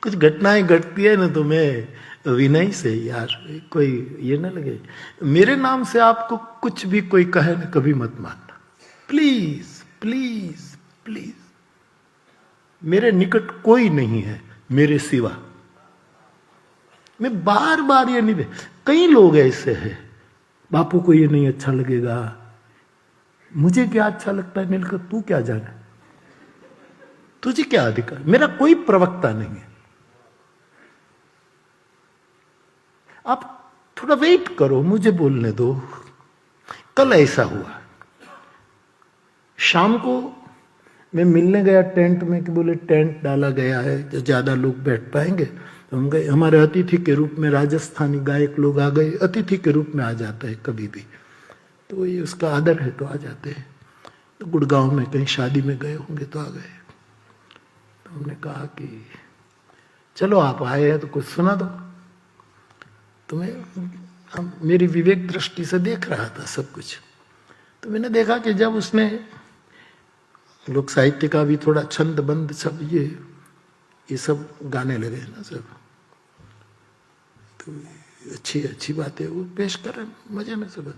कुछ घटनाएं घटती है ना तो मैं विनय से यार कोई ये ना लगे, मेरे नाम से आपको कुछ भी कोई कहे ना कभी मत मानना, प्लीज प्लीज प्लीज। मेरे निकट कोई नहीं है मेरे सिवा। मैं बार बार ये नहीं दे, कई लोग ऐसे हैं, बापू को ये नहीं अच्छा लगेगा, मुझे क्या अच्छा लगता है मिलकर, तू क्या जाने, तुझे क्या अधिकार, मेरा कोई प्रवक्ता नहीं है। आप थोड़ा वेट करो, मुझे बोलने दो। कल ऐसा हुआ, शाम को मैं मिलने गया टेंट में कि बोले टेंट डाला गया है जो ज्यादा लोग बैठ पाएंगे, तो हम गए। हमारे अतिथि के रूप में राजस्थानी गायक लोग आ गए, अतिथि के रूप में आ जाता है कभी भी, तो ये उसका आदर है तो आ जाते हैं। तो गुड़गांव में कहीं शादी में गए होंगे तो आ गए। तो हमने कहा कि चलो आप आए हैं तो कुछ सुना दो। तो मैं मेरी विवेक दृष्टि से देख रहा था सब कुछ। तो मैंने देखा कि जब उसने लोक साहित्य का भी थोड़ा छंद बंद सब ये सब गाने लगे ना सब, तो अच्छी अच्छी बात है वो पेश कर रहे, मजे में सब।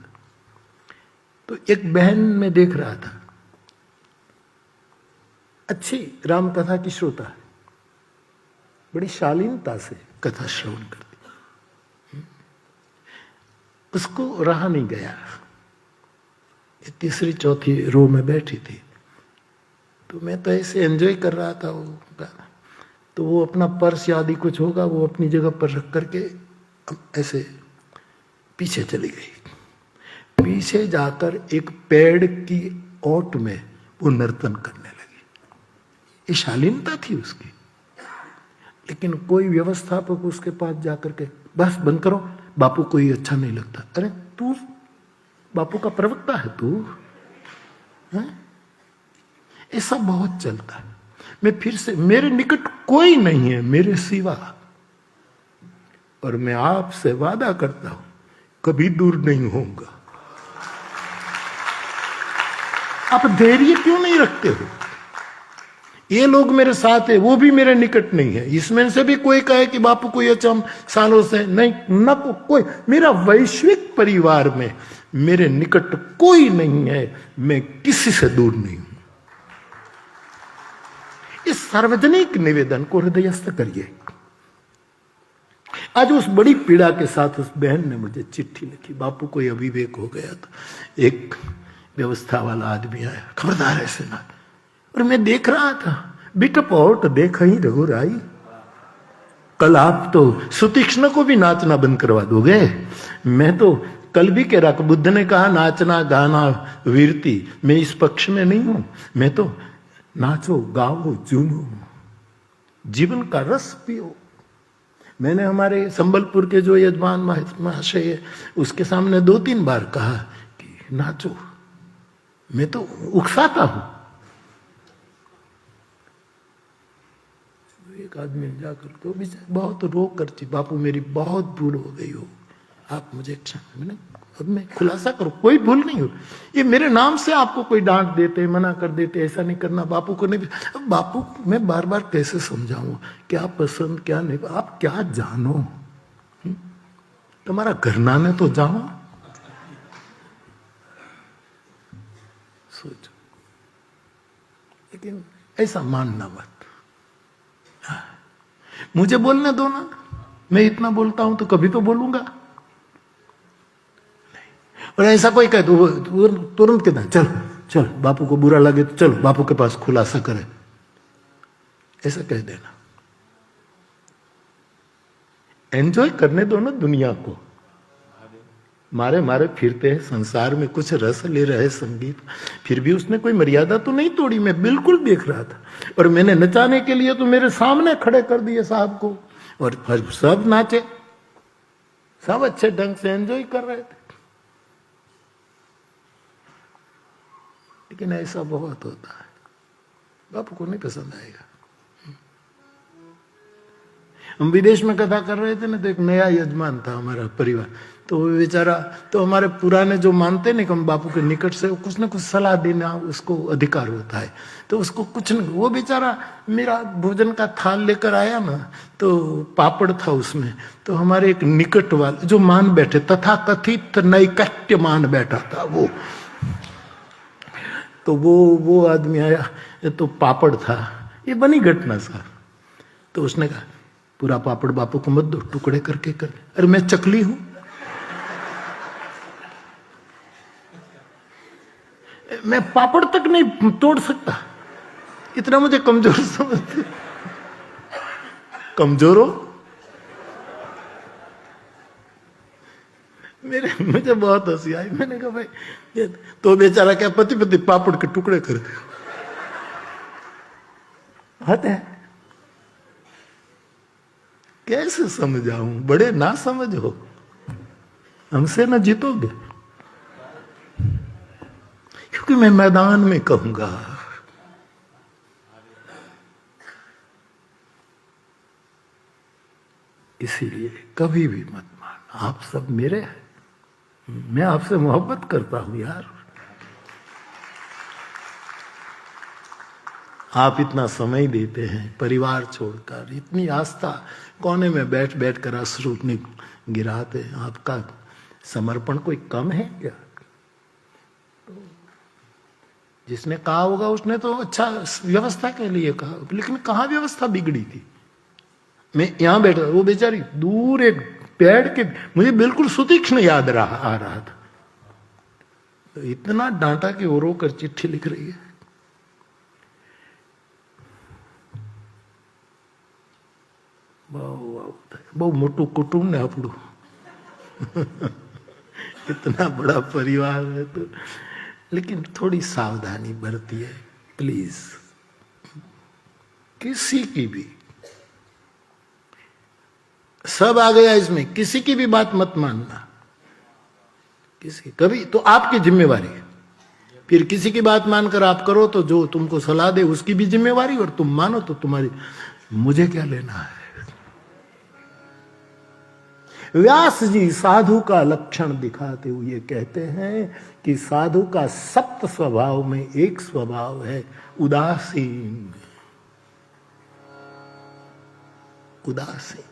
तो एक बहन में देख रहा था, अच्छी राम कथा की श्रोता है, बड़ी शालीनता से कथा श्रवण करती, उसको रहा नहीं गया। तीसरी चौथी रो में बैठी थी, तो मैं तो ऐसे एंजॉय कर रहा था वो गाना। तो वो अपना पर्स आदि कुछ होगा वो अपनी जगह पर रख करके ऐसे पीछे चली गई। पीछे जाकर एक पेड़ की ओट में वो नर्तन करने लगी। ये शालीनता थी उसकी, लेकिन कोई व्यवस्थापक उसके पास जाकर के बस बंद करो, बापू को ये अच्छा नहीं लगता। अरे तू बापू का प्रवक्ता है तू, ऐसा बहुत चलता है। मैं फिर से, मेरे निकट कोई नहीं है मेरे सिवा, और मैं आपसे वादा करता हूं कभी दूर नहीं होऊंगा। आप धैर्य क्यों नहीं रखते हो? ये लोग मेरे साथ है, वो भी मेरे निकट नहीं है। इसमें से भी कोई कहे कि बापू को ये चम सालों से नहीं, न कोई, मेरा वैश्विक परिवार में मेरे निकट कोई नहीं है, मैं किसी से दूर नहीं हूं। इस सार्वजनिक निवेदन को हृदयस्थ करिए। आज उस बड़ी पीड़ा के साथ उस बहन ने मुझे चिट्ठी लिखी, बापू को अविवेक हो गया था, एक व्यवस्था वाला आदमी आया, खबरदार ऐसे ना। और मैं देख रहा था, बिटप और देख ही रघुराई, कल आप तो सुतीक्ष्ण को भी नाचना बंद करवा दोगे। मैं तो कल भी कह रहा, बुद्ध ने कहा नाचना गाना वीरती, मैं इस पक्ष में नहीं हूं। मैं तो नाचो गाओ झूमो, जीवन का रस पियो। मैंने हमारे संबलपुर के जो यजमान महाशय है उसके सामने 2-3 बार कहा कि नाचो, मैं तो उकसाता हूं। एक आदमी जाकर तो भी बहुत रो कर, बापू मेरी बहुत भूल हो गई हो, आप मुझे क्षमा। मैंने अब मैं खुलासा करूं, कोई भूल नहीं हो, ये मेरे नाम से आपको कोई डांट देते, मना कर देते, ऐसा नहीं करना, बापू को नहीं। अब बापू मैं बार बार कैसे समझाऊं क्या पसंद क्या नहीं, आप क्या जानो, तुम्हारा घरना ने तो जाओ, सोचो। लेकिन ऐसा मानना मत, मुझे बोलने दो ना, मैं इतना बोलता हूं तो कभी तो बोलूंगा। और ऐसा कोई कहे तो तुरंत कहता है चल चल, बापू को बुरा लगे तो चलो बापू के पास खुलासा करे, ऐसा कह देना। एंजॉय करने दो ना दुनिया को, मारे मारे फिरते हैं संसार में, कुछ रस ले रहे संगीत। फिर भी उसने कोई मर्यादा तो नहीं तोड़ी, मैं बिल्कुल देख रहा था। और मैंने नचाने के लिए तो मेरे सामने खड़े कर दिए साहब को, और सब नाचे, सब अच्छे ढंग से एंजॉय कर रहे थे। लेकिन ऐसा बहुत होता है, बापू को नहीं पसंद आएगा। हम विदेश में कथा कर रहे थे ना, तो एक नया यजमान था हमारा परिवार, तो वो बेचारा, तो हमारे पुराने जो मानते नहीं कि हम बापू के निकट से कुछ ना कुछ सलाह देना उसको अधिकार होता है, तो उसको कुछ नहीं, वो बेचारा मेरा भोजन का थाल लेकर आया ना, तो पापड़ था उसमें, तो हमारे एक निकट वाले जो मान बैठे, तथा कथित नैकट्य मान बैठा था तो वो आदमी आया, ये तो पापड़ था, ये बनी घटना सर। तो उसने कहा पूरा पापड़ बापू को मत दो, टुकड़े करके कर। अरे मैं चकली हूं, मैं पापड़ तक नहीं तोड़ सकता, इतना मुझे कमजोर समझते। कमजोर हो? मुझे बहुत हंसी आई। मैंने कहा भाई ये तो बेचारा क्या पति पति पापड़ के टुकड़े कर दे, हद है। कैसे समझाऊं, बड़े ना समझ हो, हमसे ना जीतोगे। क्योंकि मैं मैदान में कहूंगा, इसीलिए कभी भी मत मान, आप सब मेरे हैं, मैं आपसे मोहब्बत करता हूं यार। आप इतना समय देते हैं परिवार छोड़कर, इतनी आस्था, कोने में बैठ बैठ कर अश्रु गिराते, आपका समर्पण कोई कम है क्या? जिसने कहा होगा उसने तो अच्छा व्यवस्था के लिए कहा, लेकिन कहां व्यवस्था बिगड़ी थी? मैं यहां बैठा, वो बेचारी दूर एक पेड़ के, मुझे बिल्कुल सुतीक्ष्ण याद आ रहा था, तो इतना डांटा कि वो रोकर चिट्ठी लिख रही है। बहु मोटू कुटुंब ने अपड़ू इतना बड़ा परिवार है तो, लेकिन थोड़ी सावधानी बरती है प्लीज। किसी की भी, सब आ गया इसमें, किसी की भी बात मत मानना, किसी कभी तो आपकी जिम्मेवारी है। फिर किसी की बात मानकर आप करो तो जो तुमको सलाह दे उसकी भी जिम्मेवारी, और तुम मानो तो तुम्हारी, मुझे क्या लेना है। व्यास जी साधु का लक्षण दिखाते हुए कहते हैं कि साधु का सप्त स्वभाव में एक स्वभाव है उदासीन। उदासीन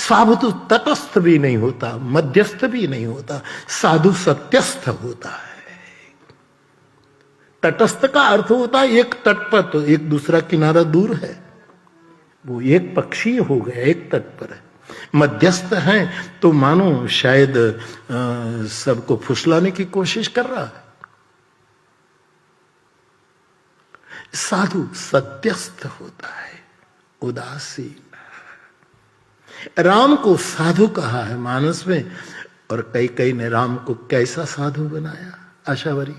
साधु तो तटस्थ भी नहीं होता, मध्यस्थ भी नहीं होता, साधु सत्यस्थ होता है। तटस्थ का अर्थ होता है एक तट पर तो एक दूसरा किनारा दूर है, वो एक पक्षी हो गया, एक तट पर है। मध्यस्थ है तो मानो शायद सबको फुसलाने की कोशिश कर रहा है। साधु सत्यस्थ होता है, उदासीन। राम को साधु कहा है मानस में, और कई कई ने राम को कैसा साधु बनाया। आशावरी